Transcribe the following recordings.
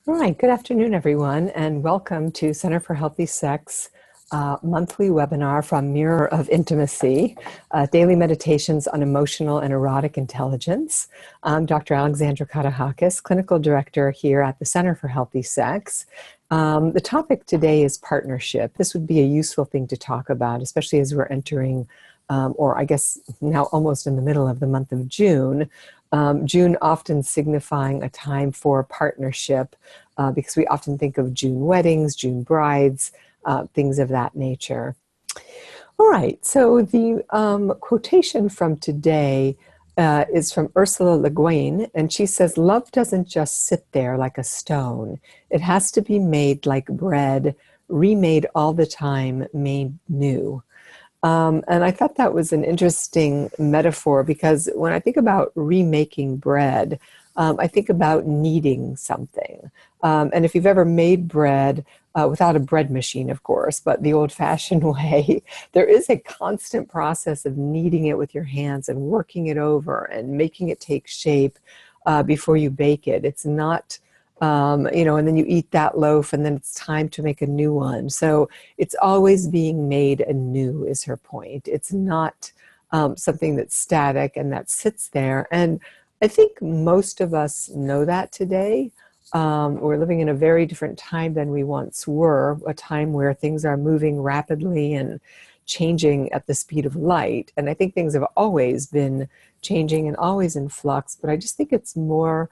All right, good afternoon, everyone, and welcome to Center for Healthy Sex monthly webinar from Mirror of Intimacy, daily meditations on emotional and erotic intelligence. I'm Dr. Alexandra Katehakis, clinical director here at the Center for Healthy Sex. The topic today is partnership. This would be a useful thing to talk about, especially as we're entering, or I guess now almost in the middle of the month of June. June often signifying a time for partnership, because we often think of June weddings, June brides, things of that nature. All right, so the quotation from today is from Ursula Le Guin, and she says, "Love doesn't just sit there like a stone. It has to be made like bread, remade all the time, made new." And I thought that was an interesting metaphor because when I think about remaking bread, I think about kneading something. And if you've ever made bread, without a bread machine, of course, but the old-fashioned way, there is a constant process of kneading it with your hands and working it over and making it take shape before you bake it. It's not and then you eat that loaf and then it's time to make a new one. So it's always being made anew is her point. It's not something that's static and that sits there. And I think most of us know that today. We're living in a very different time than we once were, a time where things are moving rapidly and changing at the speed of light. And I think things have always been changing and always in flux, but I just think it's more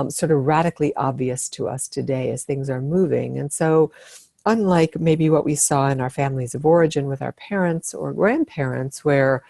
sort of radically obvious to us today as things are moving. And so unlike maybe what we saw in our families of origin with our parents or grandparents, where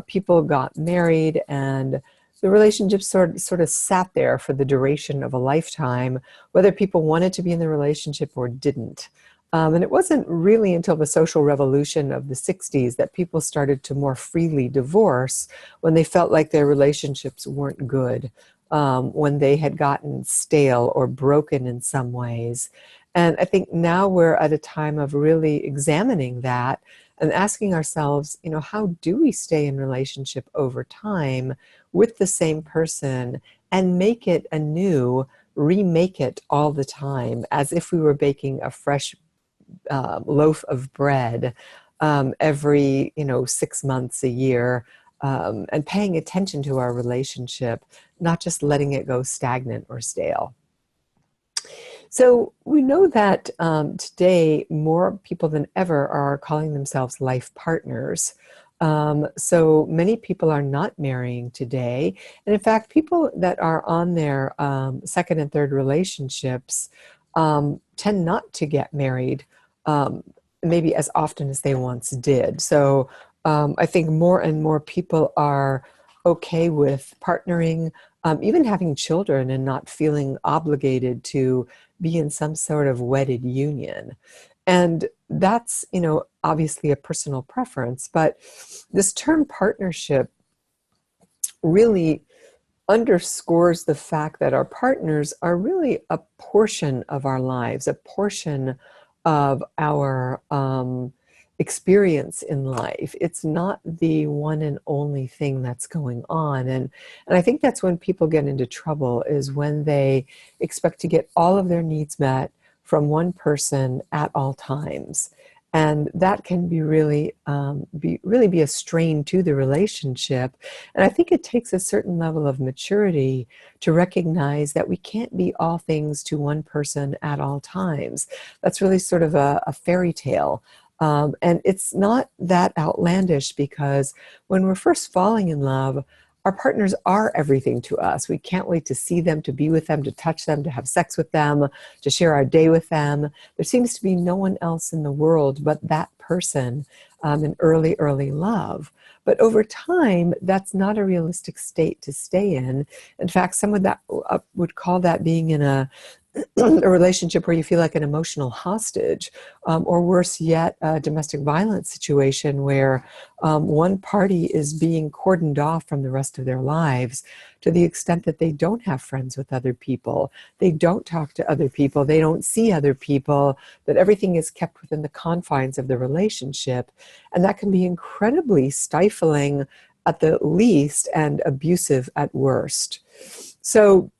people got married and the relationship sort of sat there for the duration of a lifetime, whether people wanted to be in the relationship or didn't. And it wasn't really until the social revolution of the 60s that people started to more freely divorce when they felt like their relationships weren't good. When they had gotten stale or broken in some ways. And I think now we're at a time of really examining that and asking ourselves, how do we stay in relationship over time with the same person and make it anew, remake it all the time, as if we were baking a fresh loaf of bread every 6 months, a year, and paying attention to our relationship, not just letting it go stagnant or stale. So we know that today more people than ever are calling themselves life partners. So many people are not marrying today. And in fact, people that are on their second and third relationships tend not to get married maybe as often as they once did. So I think more and more people are okay with partnering, even having children and not feeling obligated to be in some sort of wedded union. And that's, obviously a personal preference, but this term partnership really underscores the fact that our partners are really a portion of our lives, a portion of our experience in life. It's not the one and only thing that's going on. And I think that's when people get into trouble, is when they expect to get all of their needs met from one person at all times. And that can be really be a strain to the relationship. And I think it takes a certain level of maturity to recognize that we can't be all things to one person at all times. That's really sort of a fairy tale. And it's not that outlandish, because when we're first falling in love, our partners are everything to us. We can't wait to see them, to be with them, to touch them, to have sex with them, to share our day with them. There seems to be no one else in the world but that person in early love. But over time, that's not a realistic state to stay in. In fact, someone that would call that being in a relationship where you feel like an emotional hostage, or worse yet, a domestic violence situation where one party is being cordoned off from the rest of their lives to the extent that they don't have friends with other people, they don't talk to other people, they don't see other people, that everything is kept within the confines of the relationship. And that can be incredibly stifling at the least and abusive at worst. So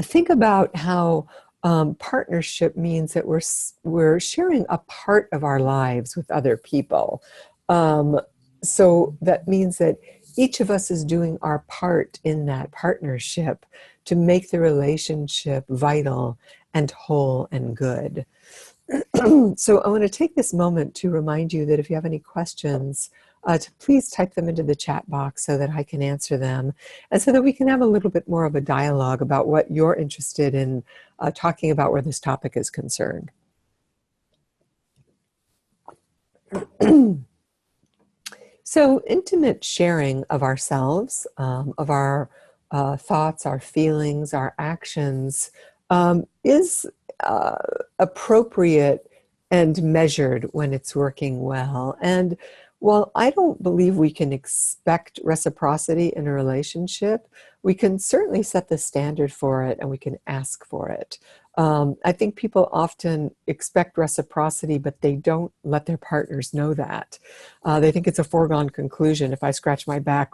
think about how Partnership means that we're sharing a part of our lives with other people. So that means that each of us is doing our part in that partnership to make the relationship vital and whole and good. So I want to take this moment to remind you that if you have any questions, to please type them into the chat box so that I can answer them, and so that we can have a little bit more of a dialogue about what you're interested in talking about where this topic is concerned. So intimate sharing of ourselves, of our thoughts, our feelings, our actions, is appropriate and measured when it's working well. And while I don't believe we can expect reciprocity in a relationship, we can certainly set the standard for it and we can ask for it. I think people often expect reciprocity, but they don't let their partners know that. They think it's a foregone conclusion. If I scratch my back,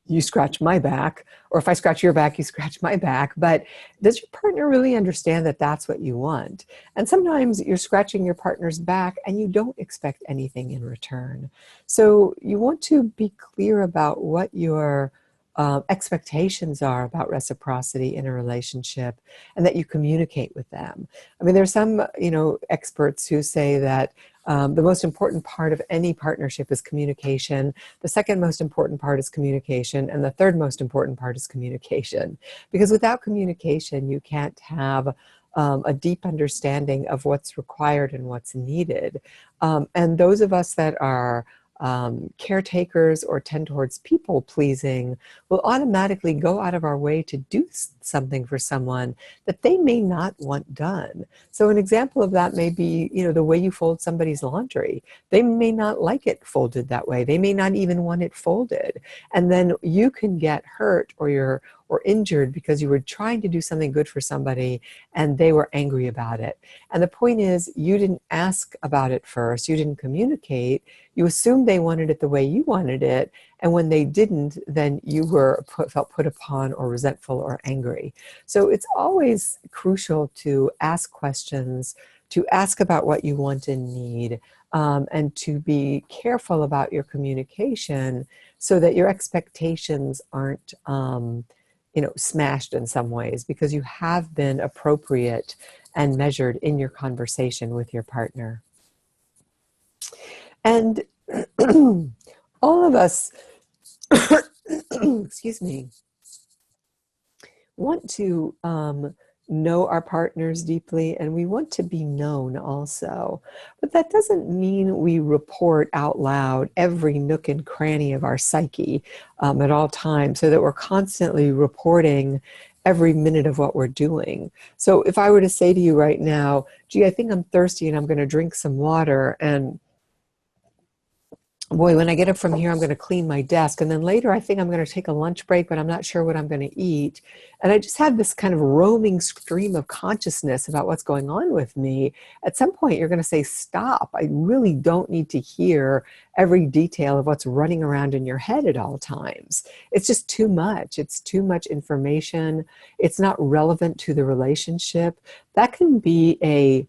you scratch my back, or if I scratch your back, you scratch my back. But does your partner really understand that that's what you want? And sometimes you're scratching your partner's back and you don't expect anything in return. So you want to be clear about what your expectations are about reciprocity in a relationship, and that you communicate with them. I mean, there's some, experts who say that the most important part of any partnership is communication. The second most important part is communication. And the third most important part is communication. Because without communication, you can't have a deep understanding of what's required and what's needed. And those of us that are caretakers or tend towards people pleasing will automatically go out of our way to do something for someone that they may not want done. So an example of that may be, the way you fold somebody's laundry. They may not like it folded that way. They may not even want it folded. And then you can get hurt or injured because you were trying to do something good for somebody and they were angry about it. And the point is, you didn't ask about it first. You didn't communicate. You assumed they wanted it the way you wanted it. And when they didn't, then you felt put upon or resentful or angry. So it's always crucial to ask questions, to ask about what you want and need, and to be careful about your communication so that your expectations aren't smashed in some ways, because you have been appropriate and measured in your conversation with your partner. And all of us, excuse me, want to know our partners deeply, and we want to be known also. But that doesn't mean we report out loud every nook and cranny of our psyche at all times, so that we're constantly reporting every minute of what we're doing. So if I were to say to you right now, gee, I think I'm thirsty and I'm going to drink some water, and boy, when I get up from here, I'm going to clean my desk. And then later, I think I'm going to take a lunch break, but I'm not sure what I'm going to eat. And I just have this kind of roaming stream of consciousness about what's going on with me. At some point, you're going to say, stop. I really don't need to hear every detail of what's running around in your head at all times. It's just too much. It's too much information. It's not relevant to the relationship. That can be a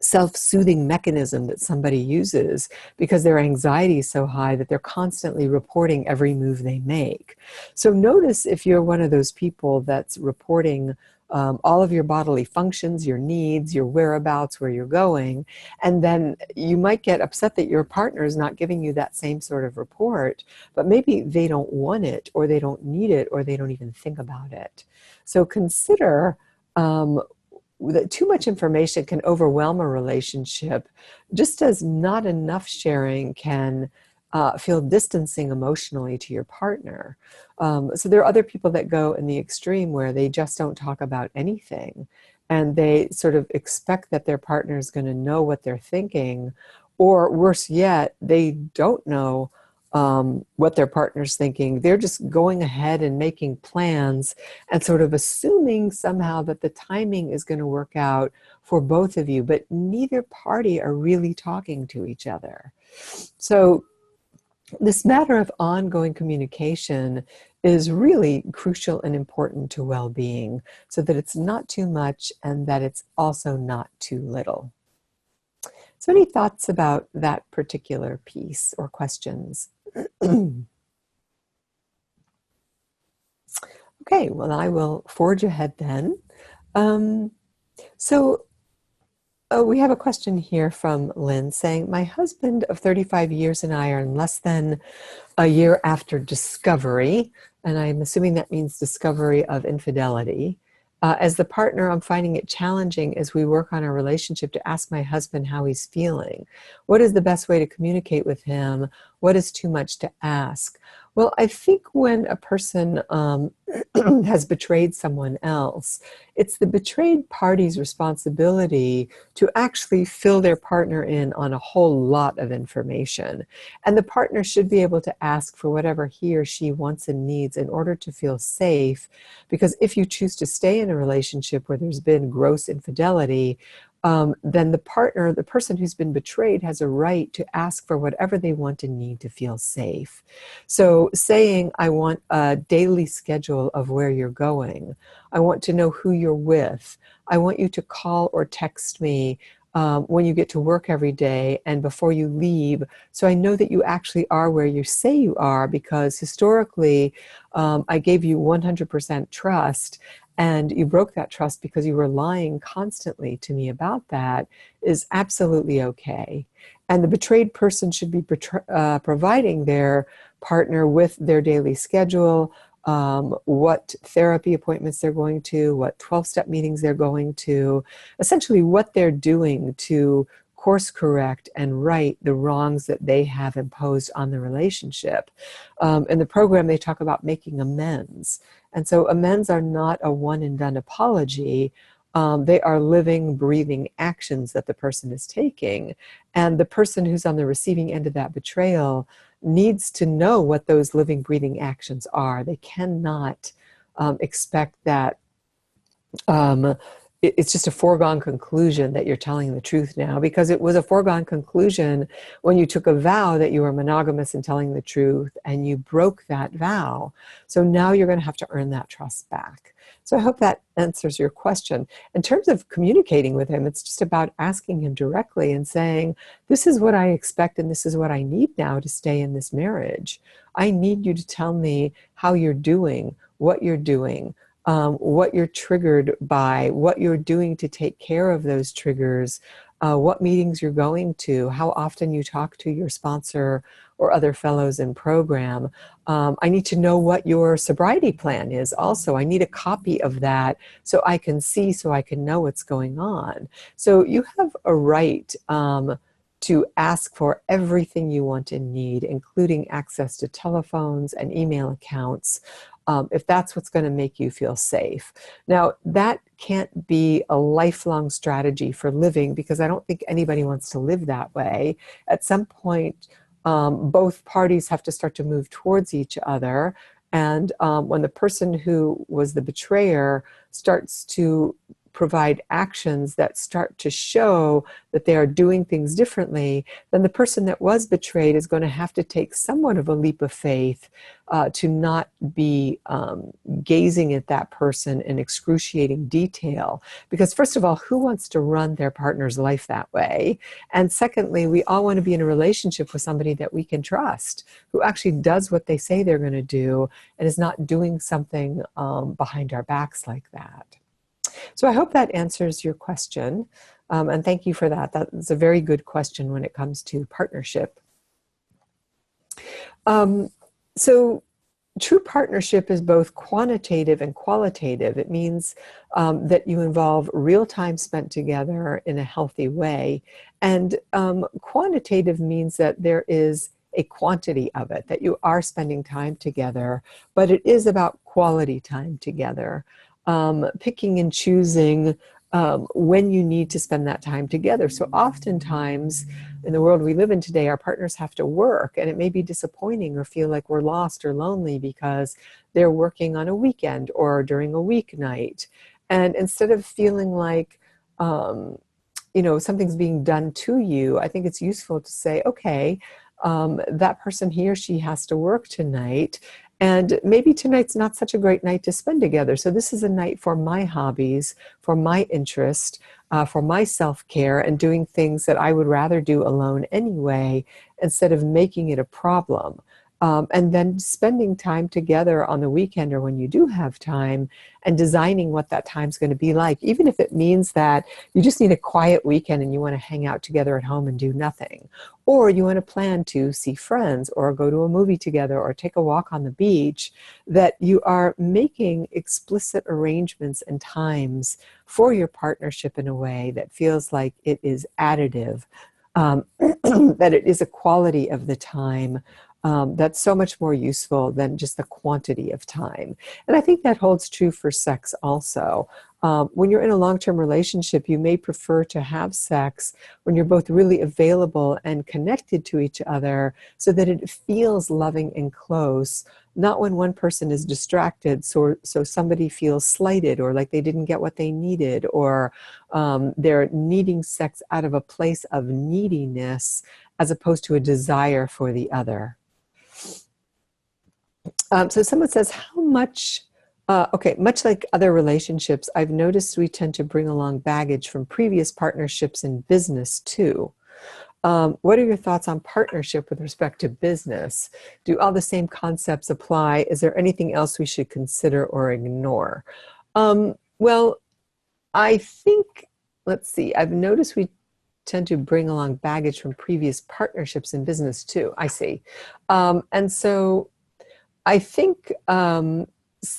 self-soothing mechanism that somebody uses because their anxiety is so high that they're constantly reporting every move they make. So notice if you're one of those people that's reporting all of your bodily functions, your needs, your whereabouts, where you're going, and then you might get upset that your partner is not giving you that same sort of report, but maybe they don't want it, or they don't need it, or they don't even think about it. So consider that too much information can overwhelm a relationship, just as not enough sharing can feel distancing emotionally to your partner. So there are other people that go in the extreme where they just don't talk about anything, and they sort of expect that their partner is going to know what they're thinking, or worse yet, they don't know what their partner's thinking. They're just going ahead and making plans and sort of assuming somehow that the timing is going to work out for both of you, but neither party are really talking to each other. So this matter of ongoing communication is really crucial and important to well-being, so that it's not too much and that it's also not too little. So any thoughts about that particular piece or questions? Okay, well, I will forge ahead then. So we have a question here from Lynn saying, my husband of 35 years and I are in less than a year after discovery, and I'm assuming that means discovery of infidelity. As the partner, I'm finding it challenging as we work on our relationship to ask my husband how he's feeling. What is the best way to communicate with him? What is too much to ask? Well, I think when a person has betrayed someone else, it's the betrayed party's responsibility to actually fill their partner in on a whole lot of information. And the partner should be able to ask for whatever he or she wants and needs in order to feel safe. Because if you choose to stay in a relationship where there's been gross infidelity, then the partner, the person who's been betrayed, has a right to ask for whatever they want and need to feel safe. So saying, I want a daily schedule of where you're going. I want to know who you're with. I want you to call or text me when you get to work every day and before you leave, so I know that you actually are where you say you are, because historically I gave you 100% trust, and you broke that trust because you were lying constantly to me about that, is absolutely okay. And the betrayed person should be providing their partner with their daily schedule, what therapy appointments they're going to, what 12-step meetings they're going to, essentially what they're doing to course correct and right the wrongs that they have imposed on the relationship. In the program, they talk about making amends. And so amends are not a one and done apology. They are living, breathing actions that the person is taking. And the person who's on the receiving end of that betrayal needs to know what those living, breathing actions are. They cannot expect that it's just a foregone conclusion that you're telling the truth now, because it was a foregone conclusion when you took a vow that you were monogamous and telling the truth, and you broke that vow. So now you're going to have to earn that trust back. So I hope that answers your question. In terms of communicating with him, it's just about asking him directly and saying, this is what I expect and this is what I need now to stay in this marriage. I need you to tell me how you're doing, what you're doing, what you're triggered by, what you're doing to take care of those triggers, what meetings you're going to, how often you talk to your sponsor or other fellows in program. I need to know what your sobriety plan is also. I need a copy of that so I can see, so I can know what's going on. So you have a right to ask for everything you want and need, including access to telephones and email accounts, if that's what's going to make you feel safe. Now, that can't be a lifelong strategy for living, because I don't think anybody wants to live that way. At some point, both parties have to start to move towards each other. And when the person who was the betrayer starts to provide actions that start to show that they are doing things differently, then the person that was betrayed is going to have to take somewhat of a leap of faith to not be gazing at that person in excruciating detail. Because first of all, who wants to run their partner's life that way? And secondly, we all want to be in a relationship with somebody that we can trust, who actually does what they say they're going to do and is not doing something behind our backs like that. So I hope that answers your question, and thank you for that. That's a very good question when it comes to partnership. So true partnership is both quantitative and qualitative. It means that you involve real time spent together in a healthy way. And quantitative means that there is a quantity of it, that you are spending time together, but it is about quality time together. Picking and choosing when you need to spend that time together. So oftentimes in the world we live in today, our partners have to work, and it may be disappointing or feel like we're lost or lonely because they're working on a weekend or during a weeknight. And instead of feeling like, something's being done to you, I think it's useful to say, okay, that person, he or she has to work tonight, And maybe tonight's not such a great night to spend together. So this is a night for my hobbies, for my interest, for my self-care, and doing things that I would rather do alone anyway, instead of making it a problem. And then spending time together on the weekend or when you do have time, and designing what that time's going to be like, even if it means that you just need a quiet weekend and you want to hang out together at home and do nothing. Or you want to plan to see friends or go to a movie together or take a walk on the beach, that you are making explicit arrangements and times for your partnership in a way that feels like it is additive, that it is a quality of the time that's so much more useful than just the quantity of time. And I think that holds true for sex also. When you're in a long-term relationship, you may prefer to have sex when you're both really available and connected to each other, so that it feels loving and close, not when one person is distracted, so somebody feels slighted or like they didn't get what they needed, or they're needing sex out of a place of neediness as opposed to a desire for the other. So someone says, how much, okay, much like other relationships, I've noticed we tend to bring along baggage from previous partnerships in business too. What are your thoughts on partnership with respect to business? Do all the same concepts apply? Is there anything else we should consider or ignore? Well, I think, let's see, I've noticed we tend to bring along baggage from previous partnerships in business too. I see. And so I think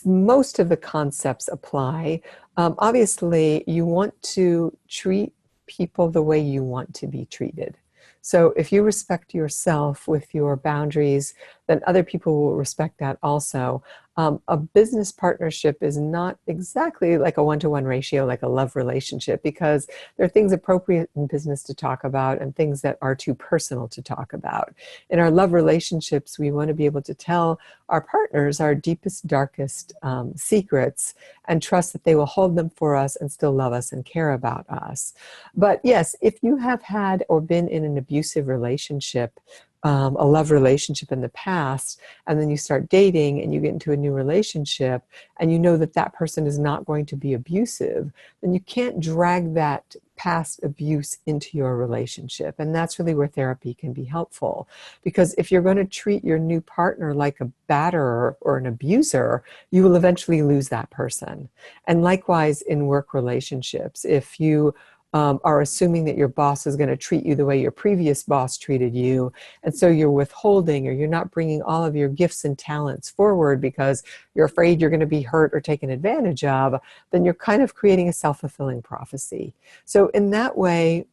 most of the concepts apply. Obviously, you want to treat people the way you want to be treated. So if you respect yourself with your boundaries, then other people will respect that also. A business partnership is not exactly like a one-to-one ratio, like a love relationship, because there are things appropriate in business to talk about and things that are too personal to talk about. In our love relationships, we want to be able to tell our partners our deepest, darkest secrets, and trust that they will hold them for us and still love us and care about us. But yes, if you have had or been in an abusive relationship, a love relationship in the past, and then you start dating and you get into a new relationship and you know that that person is not going to be abusive, then you can't drag that past abuse into your relationship. And that's really where therapy can be helpful. Because if you're going to treat your new partner like a batterer or an abuser, you will eventually lose that person. And likewise in work relationships, if you are assuming that your boss is going to treat you the way your previous boss treated you, and so you're withholding, or you're not bringing all of your gifts and talents forward because you're afraid you're going to be hurt or taken advantage of, then you're kind of creating a self-fulfilling prophecy. So in that way,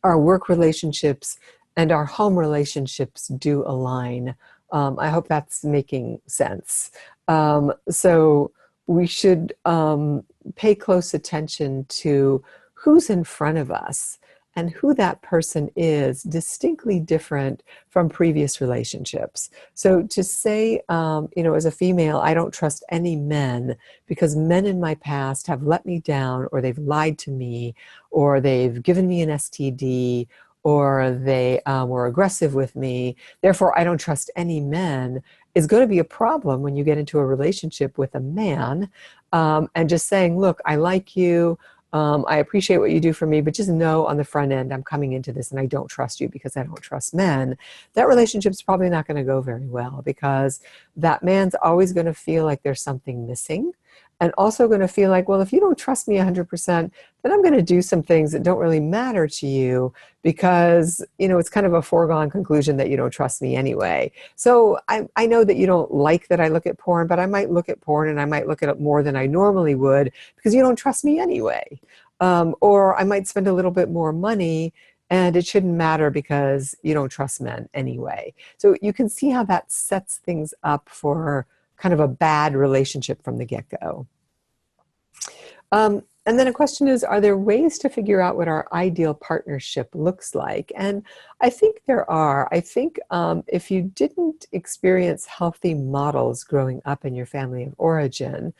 our work relationships and our home relationships do align. I hope that's making sense. So we should pay close attention to who's in front of us and who that person is, distinctly different from previous relationships. So to say, as a female, I don't trust any men because men in my past have let me down, or they've lied to me, or they've given me an STD, or they were aggressive with me, therefore I don't trust any men, is going to be a problem when you get into a relationship with a man. And just saying, look, I like you, I appreciate what you do for me, but just know on the front end, I'm coming into this and I don't trust you because I don't trust men. That relationship's probably not going to go very well, because that man's always going to feel like there's something missing, and also going to feel like, well, if you don't trust me 100%, then I'm going to do some things that don't really matter to you because, it's kind of a foregone conclusion that you don't trust me anyway. So I know that you don't like that I look at porn, but I might look at porn and I might look at it more than I normally would because you don't trust me anyway. Or I might spend a little bit more money and it shouldn't matter because you don't trust men anyway. So you can see how that sets things up for kind of a bad relationship from the get-go. And then a question is, are there ways to figure out what our ideal partnership looks like? And I think there are. I think if you didn't experience healthy models growing up in your family of origin,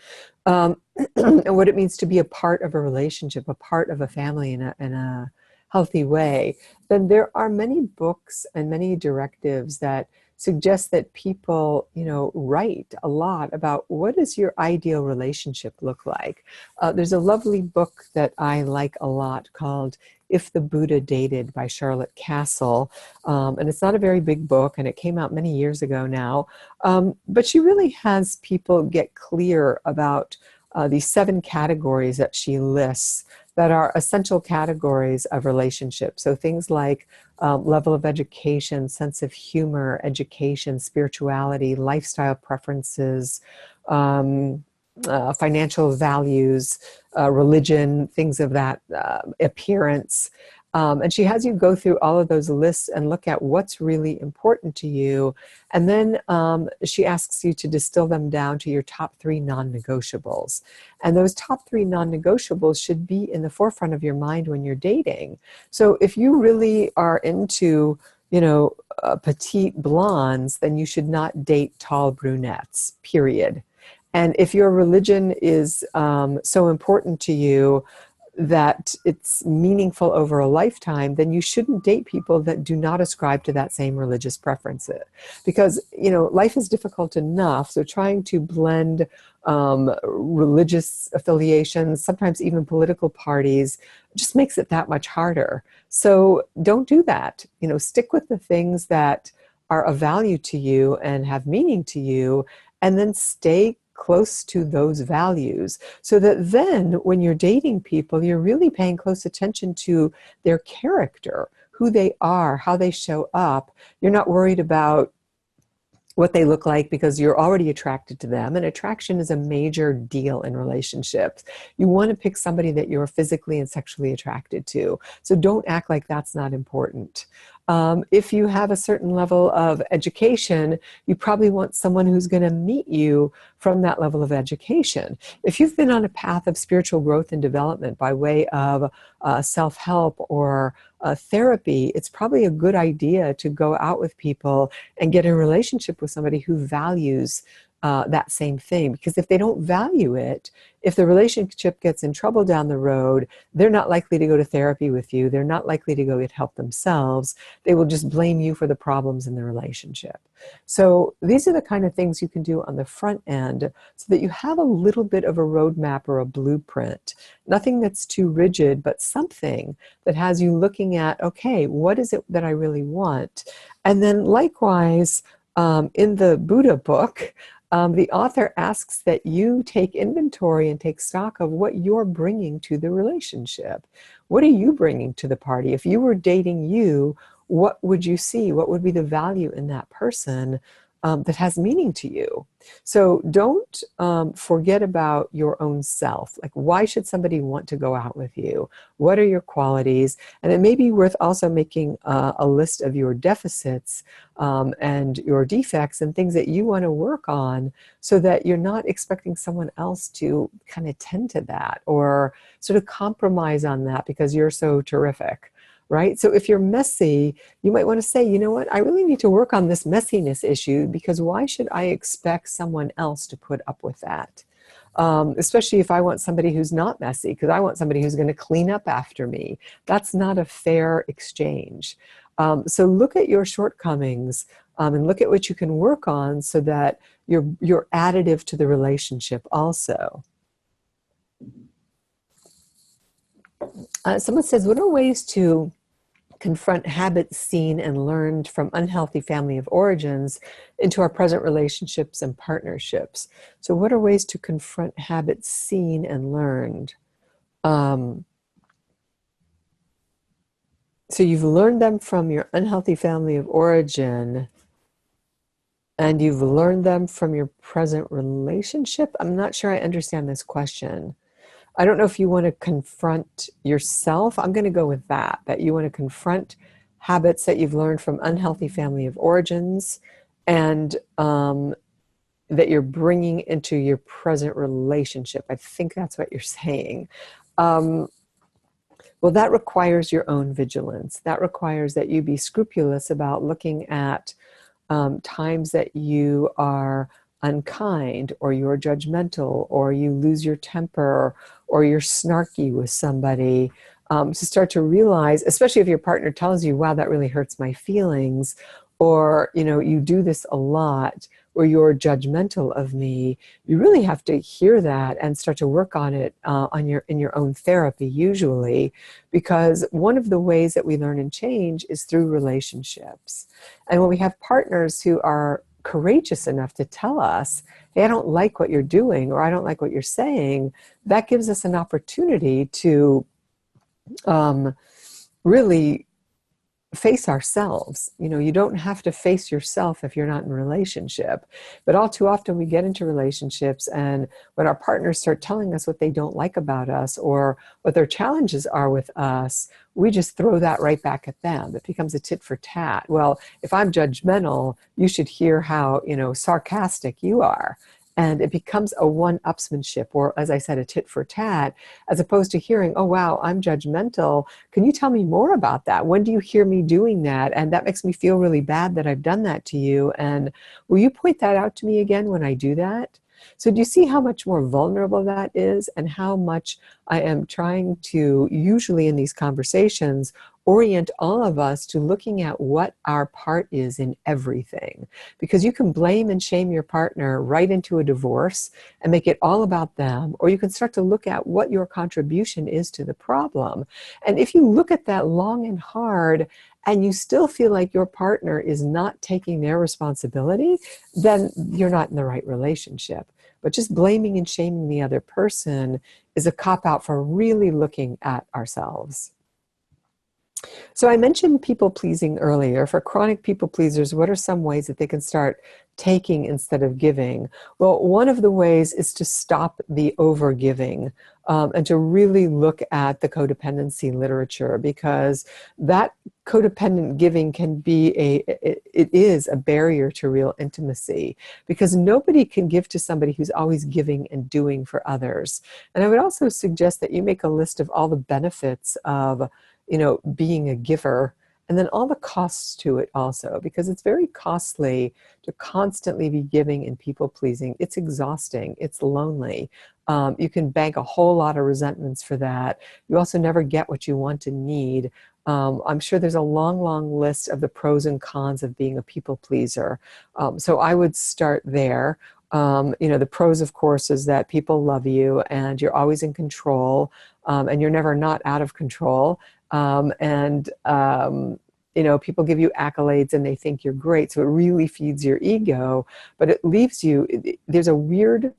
and what it means to be a part of a relationship, a part of a family in a healthy way, then there are many books and many directives that suggests that people, write a lot about what does your ideal relationship look like. There's a lovely book that I like a lot called If the Buddha Dated by Charlotte Castle. And it's not a very big book, and it came out many years ago now. But she really has people get clear about these 7 categories that she lists that are essential categories of relationships. So things like level of education, sense of humor, education, spirituality, lifestyle preferences, financial values, religion, things of that appearance. And she has you go through all of those lists and look at what's really important to you. And then she asks you to distill them down to your top 3 non-negotiables. And those top 3 non-negotiables should be in the forefront of your mind when you're dating. So if you really are into, petite blondes, then you should not date tall brunettes, period. And if your religion is so important to you that it's meaningful over a lifetime, then you shouldn't date people that do not ascribe to that same religious preference. Because, life is difficult enough, so trying to blend religious affiliations, sometimes even political parties, just makes it that much harder. So don't do that. Stick with the things that are of value to you and have meaning to you, and then stay close to those values, so that then when you're dating people, you're really paying close attention to their character, who they are, how they show up. You're not worried about what they look like because you're already attracted to them. And attraction is a major deal in relationships. You want to pick somebody that you're physically and sexually attracted to. So don't act like that's not important. If you have a certain level of education, you probably want someone who's going to meet you from that level of education. If you've been on a path of spiritual growth and development by way of self-help or therapy, it's probably a good idea to go out with people and get in a relationship with somebody who values that same thing. Because if they don't value it, if the relationship gets in trouble down the road, they're not likely to go to therapy with you. They're not likely to go get help themselves. They will just blame you for the problems in the relationship. So these are the kind of things you can do on the front end so that you have a little bit of a roadmap or a blueprint. Nothing that's too rigid, but something that has you looking at, okay, what is it that I really want? And then likewise, in the Buddha book, the author asks that you take inventory and take stock of what you're bringing to the relationship. What are you bringing to the party? If you were dating you, what would you see? What would be the value in that person that has meaning to you? So don't forget about your own self. Like, why should somebody want to go out with you? What are your qualities? And it may be worth also making a list of your deficits and your defects and things that you want to work on, so that you're not expecting someone else to kind of tend to that or sort of compromise on that because you're so terrific. Right? So if you're messy, you might want to say, you know what, I really need to work on this messiness issue, because why should I expect someone else to put up with that? Especially if I want somebody who's not messy, because I want somebody who's going to clean up after me. That's not a fair exchange. So look at your shortcomings and look at what you can work on so that you're additive to the relationship also. Someone says, what are ways to confront habits seen and learned from unhealthy family of origins into our present relationships and partnerships? So what are ways to confront habits seen and learned? So you've learned them from your unhealthy family of origin, and you've learned them from your present relationship? I'm not sure I understand this question. I don't know if you want to confront yourself. I'm going to go with that you want to confront habits that you've learned from unhealthy family of origins and that you're bringing into your present relationship. I think that's what you're saying. Well, that requires your own vigilance. That requires that you be scrupulous about looking at times that you are unkind, or you're judgmental, or you lose your temper, or you're snarky with somebody, to start to realize, especially if your partner tells you, wow, that really hurts my feelings, or, you do this a lot, or you're judgmental of me, you really have to hear that and start to work on it in your own therapy, usually, because one of the ways that we learn and change is through relationships. And when we have partners who are courageous enough to tell us, hey, I don't like what you're doing, or I don't like what you're saying, that gives us an opportunity to really face ourselves. You don't have to face yourself if you're not in a relationship. But all too often we get into relationships, and when our partners start telling us what they don't like about us or what their challenges are with us, we just throw that right back at them. It becomes a tit for tat. Well, if I'm judgmental, you should hear how, sarcastic you are. And it becomes a one-upsmanship, or, as I said, a tit for tat, as opposed to hearing, oh, wow, I'm judgmental. Can you tell me more about that? When do you hear me doing that? And that makes me feel really bad that I've done that to you. And will you point that out to me again when I do that? So do you see how much more vulnerable that is, and how much I am trying to, usually in these conversations, orient all of us to looking at what our part is in everything? Because you can blame and shame your partner right into a divorce and make it all about them, or you can start to look at what your contribution is to the problem. And if you look at that long and hard, and you still feel like your partner is not taking their responsibility, then you're not in the right relationship. But just blaming and shaming the other person is a cop-out for really looking at ourselves. So I mentioned people-pleasing earlier. For chronic people-pleasers, what are some ways that they can start taking instead of giving? Well, one of the ways is to stop the over-giving, and to really look at the codependency literature, because that codependent giving can be it is a barrier to real intimacy, because nobody can give to somebody who's always giving and doing for others. And I would also suggest that you make a list of all the benefits of being a giver, and then all the costs to it also, because it's very costly to constantly be giving and people pleasing. It's exhausting. It's lonely. You can bank a whole lot of resentments for that. You also never get what you want and need. I'm sure there's a long, long list of the pros and cons of being a people pleaser. So I would start there. The pros, of course, is that people love you and you're always in control, and you're never not out of control. People give you accolades and they think you're great. So it really feeds your ego, but it leaves you, there's a weird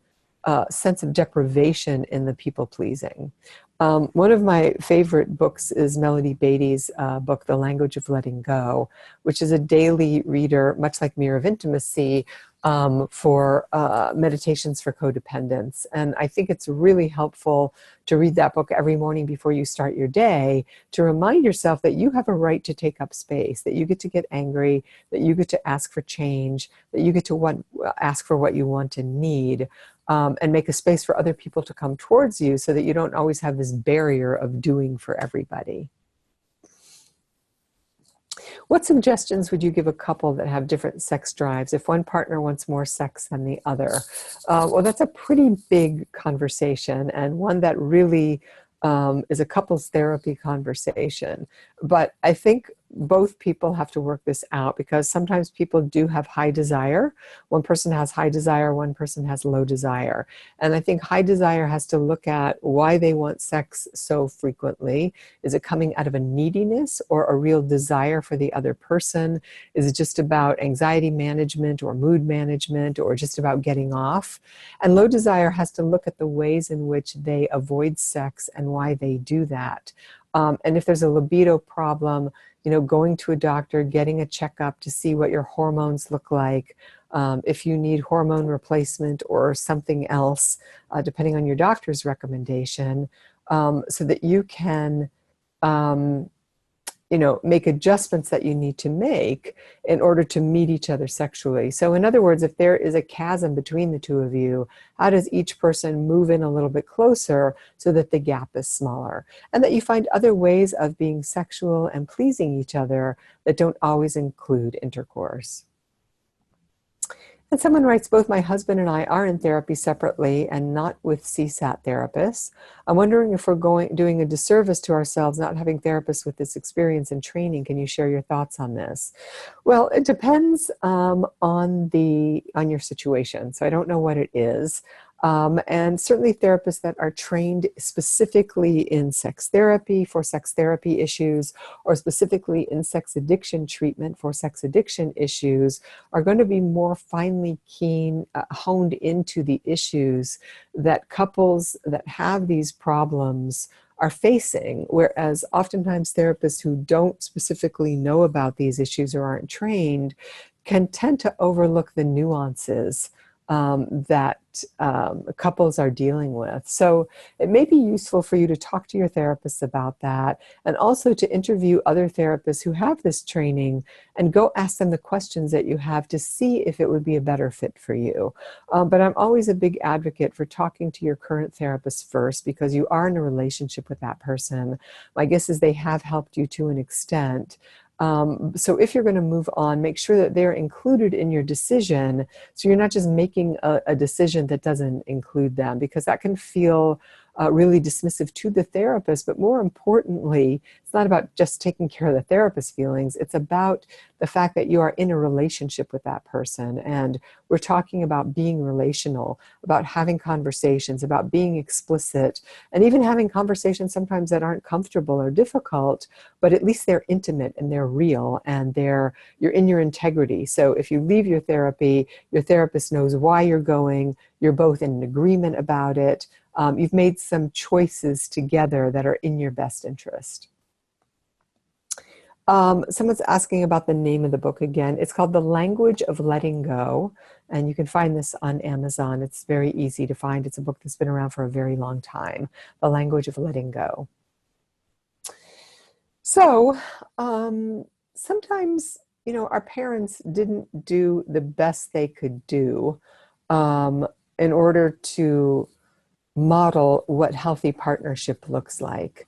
sense of deprivation in the people pleasing. One of my favorite books is Melody Beattie's book, The Language of Letting Go, which is a daily reader, much like Mirror of Intimacy, for meditations for codependence. And I think it's really helpful to read that book every morning before you start your day, to remind yourself that you have a right to take up space, that you get to get angry, that you get to ask for change, that you get to ask for what you want and need, and make a space for other people to come towards you, so that you don't always have this barrier of doing for everybody. What suggestions would you give a couple that have different sex drives if one partner wants more sex than the other? Well, that's a pretty big conversation, and one that really is a couples therapy conversation. But I think both people have to work this out, because sometimes people do have high desire. One person has high desire, one person has low desire. And I think high desire has to look at why they want sex so frequently. Is it coming out of a neediness or a real desire for the other person? Is it just about anxiety management or mood management, or just about getting off? And low desire has to look at the ways in which they avoid sex and why they do that. And if there's a libido problem, going to a doctor, getting a checkup to see what your hormones look like, if you need hormone replacement or something else, depending on your doctor's recommendation, so that you can make adjustments that you need to make in order to meet each other sexually. So in other words, if there is a chasm between the two of you, how does each person move in a little bit closer so that the gap is smaller? And that you find other ways of being sexual and pleasing each other that don't always include intercourse. And someone writes, both my husband and I are in therapy separately and not with CSAT therapists. I'm wondering if we're doing a disservice to ourselves not having therapists with this experience and training. Can you share your thoughts on this? Well, it depends on your situation. So I don't know what it is. And certainly therapists that are trained specifically in sex therapy for sex therapy issues, or specifically in sex addiction treatment for sex addiction issues, are going to be more finely honed into the issues that couples that have these problems are facing, whereas oftentimes therapists who don't specifically know about these issues or aren't trained can tend to overlook the nuances that couples are dealing with. So it may be useful for you to talk to your therapist about that, and also to interview other therapists who have this training and go ask them the questions that you have to see if it would be a better fit for you. But I'm always a big advocate for talking to your current therapist first, because you are in a relationship with that person. My guess is they have helped you to an extent. So if you're going to move on, make sure that they're included in your decision, so you're not just making a decision that doesn't include them, because that can feel really dismissive to the therapist. But more importantly, it's not about just taking care of the therapist's feelings. It's about the fact that you are in a relationship with that person. And we're talking about being relational, about having conversations, about being explicit, and even having conversations sometimes that aren't comfortable or difficult, but at least they're intimate and they're real, and you're in your integrity. So if you leave your therapy, your therapist knows why you're going, you're both in agreement about it. You've made some choices together that are in your best interest. Someone's asking about the name of the book again. It's called The Language of Letting Go, and you can find this on Amazon. It's very easy to find. It's a book that's been around for a very long time, The Language of Letting Go. So sometimes, our parents didn't do the best they could do in order to model what healthy partnership looks like.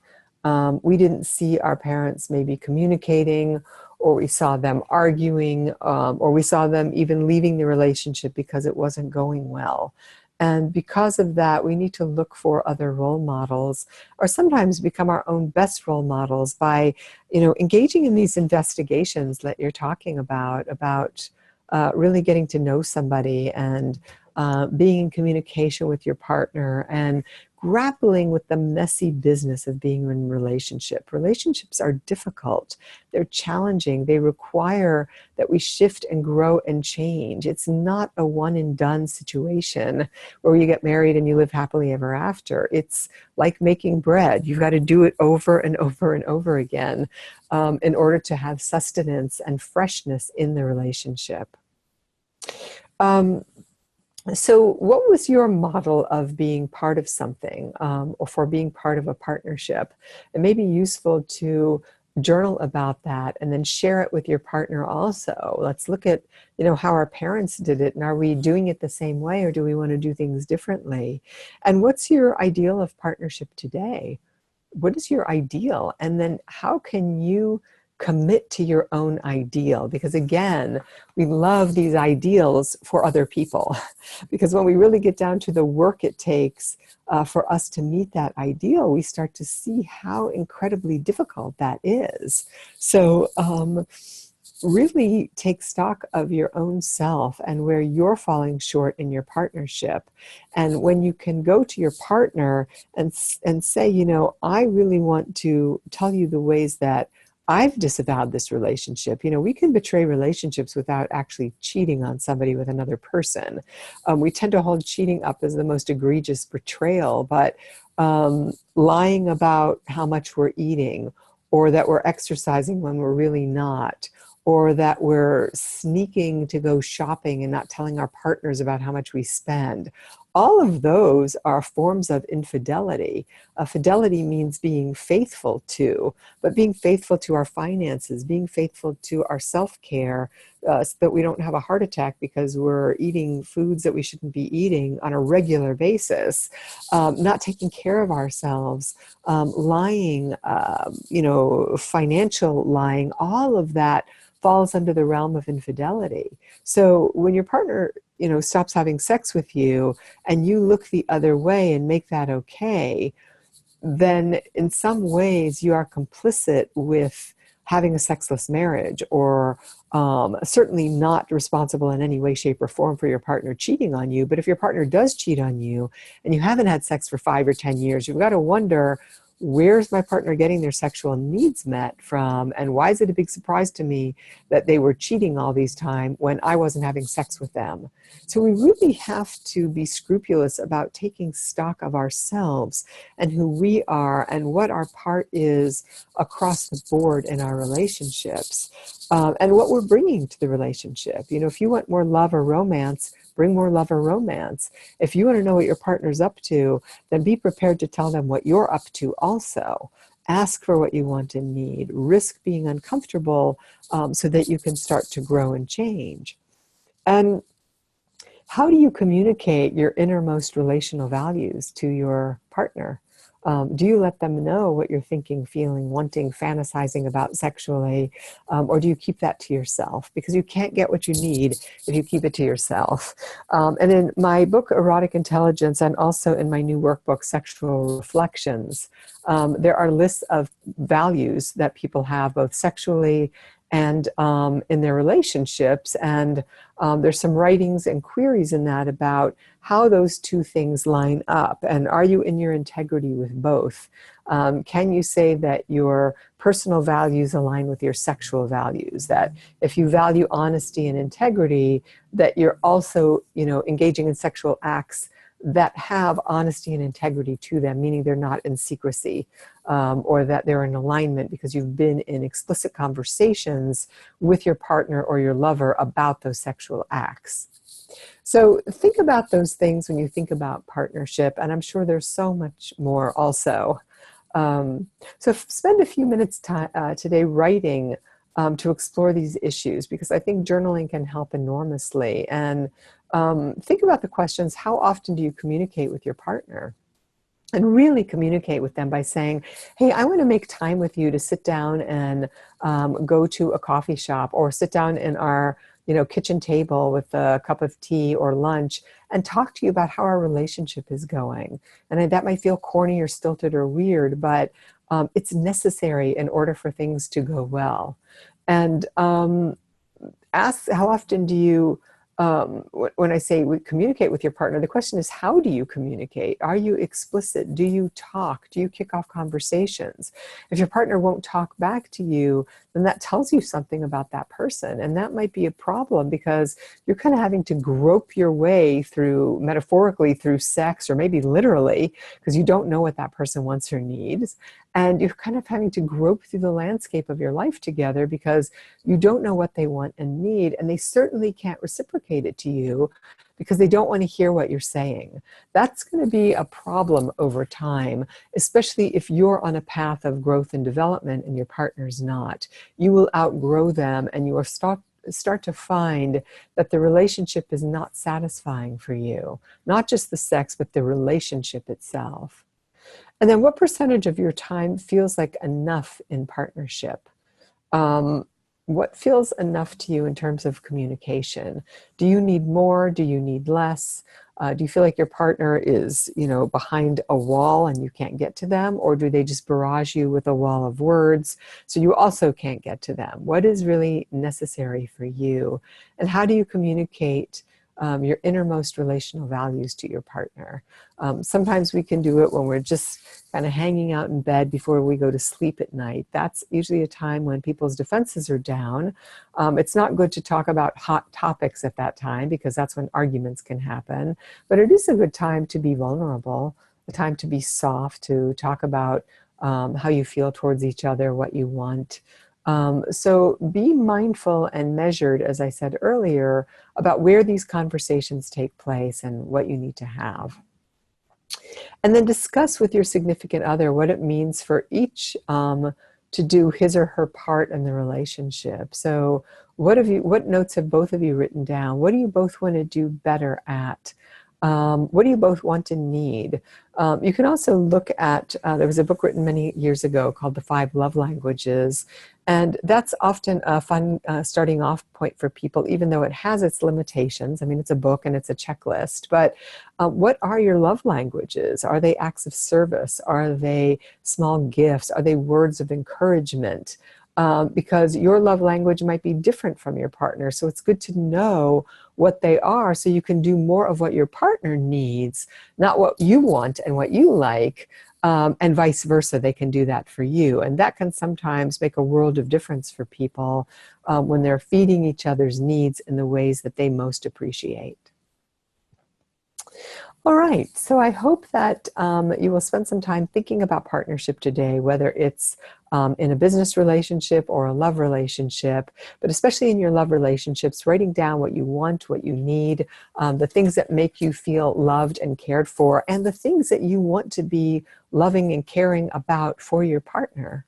We didn't see our parents maybe communicating, or we saw them arguing, or we saw them even leaving the relationship because it wasn't going well. And because of that, we need to look for other role models, or sometimes become our own best role models by, engaging in these investigations that you're talking about really getting to know somebody, and being in communication with your partner, and grappling with the messy business of being in a relationship. Relationships are difficult. They're challenging. They require that we shift and grow and change. It's not a one and done situation where you get married and you live happily ever after. It's like making bread. You've got to do it over and over and over again in order to have sustenance and freshness in the relationship. So what was your model of being part of something, or for being part of a partnership? It may be useful to journal about that and then share it with your partner also. Let's look at, how our parents did it, and are we doing it the same way, or do we want to do things differently? And what's your ideal of partnership today? What is your ideal? And then how can you commit to your own ideal? Because again, we love these ideals for other people, because when we really get down to the work it takes for us to meet that ideal, we start to see how incredibly difficult that is. So really take stock of your own self and where you're falling short in your partnership. And when you can go to your partner and say, I really want to tell you the ways that I've disavowed this relationship. We can betray relationships without actually cheating on somebody with another person. We tend to hold cheating up as the most egregious betrayal, but lying about how much we're eating, or that we're exercising when we're really not, or that we're sneaking to go shopping and not telling our partners about how much we spend. All of those are forms of infidelity. Fidelity means being faithful to, but being faithful to our finances, being faithful to our self-care, so that we don't have a heart attack because we're eating foods that we shouldn't be eating on a regular basis, not taking care of ourselves, lying, financial lying, all of that falls under the realm of infidelity. So when your partner stops having sex with you, and you look the other way and make that okay, then in some ways you are complicit with having a sexless marriage, or certainly not responsible in any way, shape, or form for your partner cheating on you. But if your partner does cheat on you and you haven't had sex for 5 or 10 years, you've got to wonder, where's my partner getting their sexual needs met from? And why is it a big surprise to me that they were cheating all these time when I wasn't having sex with them? So we really have to be scrupulous about taking stock of ourselves and who we are and what our part is across the board in our relationships, and what we're bringing to the relationship. If you want more love or romance, bring more love or romance. If you want to know what your partner's up to, then be prepared to tell them what you're up to also. Ask for what you want and need. Risk being uncomfortable, so that you can start to grow and change. And how do you communicate your innermost relational values to your partner? Do you let them know what you're thinking, feeling, wanting, fantasizing about sexually? Or do you keep that to yourself? Because you can't get what you need if you keep it to yourself. And in my book, Erotic Intelligence, and also in my new workbook, Sexual Reflections, there are lists of values that people have, both sexually and in their relationships. And there's some writings and queries in that about how those two things line up. And are you in your integrity with both? Can you say that your personal values align with your sexual values? That if you value honesty and integrity, that you're also, engaging in sexual acts that have honesty and integrity to them, meaning they're not in secrecy, or that they're in alignment because you've been in explicit conversations with your partner or your lover about those sexual acts. So think about those things when you think about partnership, and I'm sure there's so much more also. So spend a few minutes today writing to explore these issues, because I think journaling can help enormously. And think about the questions: how often do you communicate with your partner? And really communicate with them by saying, hey, I want to make time with you to sit down and go to a coffee shop, or sit down in our kitchen table with a cup of tea or lunch and talk to you about how our relationship is going. And that might feel corny or stilted or weird, but it's necessary in order for things to go well. And ask, how often do you, when I say we communicate with your partner, the question is, how do you communicate? Are you explicit? Do you talk? Do you kick off conversations? If your partner won't talk back to you, then that tells you something about that person. And that might be a problem, because you're kind of having to grope your way through, metaphorically, through sex, or maybe literally, because you don't know what that person wants or needs. And you're kind of having to grope through the landscape of your life together, because you don't know what they want and need, and they certainly can't reciprocate it to you because they don't want to hear what you're saying. That's going to be a problem over time, especially if you're on a path of growth and development and your partner's not. You will outgrow them, and you will start to find that the relationship is not satisfying for you. Not just the sex, but the relationship itself. And then what percentage of your time feels like enough in partnership? What feels enough to you in terms of communication? Do you need more? Do you need less? Do you feel like your partner is, behind a wall and you can't get to them? Or do they just barrage you with a wall of words so you also can't get to them? What is really necessary for you? And how do you communicate your innermost relational values to your partner? Sometimes we can do it when we're just kind of hanging out in bed before we go to sleep at night. That's usually a time when people's defenses are down. It's not good to talk about hot topics at that time, because that's when arguments can happen. But it is a good time to be vulnerable, a time to be soft, to talk about how you feel towards each other, what you want. So be mindful and measured, as I said earlier, about where these conversations take place and what you need to have. And then discuss with your significant other what it means for each to do his or her part in the relationship. So what notes have both of you written down? What do you both want to do better at? What do you both want and need? You can also look at, there was a book written many years ago called The 5 Love Languages, And that's often a fun starting off point for people, even though it has its limitations. I mean, it's a book and it's a checklist, but what are your love languages? Are they acts of service? Are they small gifts? Are they words of encouragement? Because your love language might be different from your partner. So it's good to know what they are so you can do more of what your partner needs, not what you want and what you like. And vice versa, they can do that for you. And that can sometimes make a world of difference for people when they're feeding each other's needs in the ways that they most appreciate. All right, so I hope that you will spend some time thinking about partnership today, whether it's in a business relationship or a love relationship, but especially in your love relationships, writing down what you want, what you need, the things that make you feel loved and cared for, and the things that you want to be loving and caring about for your partner.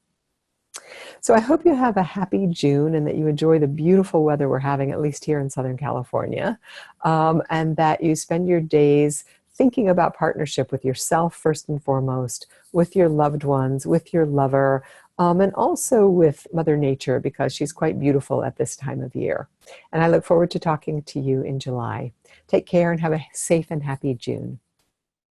So I hope you have a happy June and that you enjoy the beautiful weather we're having, at least here in Southern California, and that you spend your days thinking about partnership with yourself first and foremost, with your loved ones, with your lover, and also with Mother Nature, because she's quite beautiful at this time of year. And I look forward to talking to you in July. Take care and have a safe and happy June.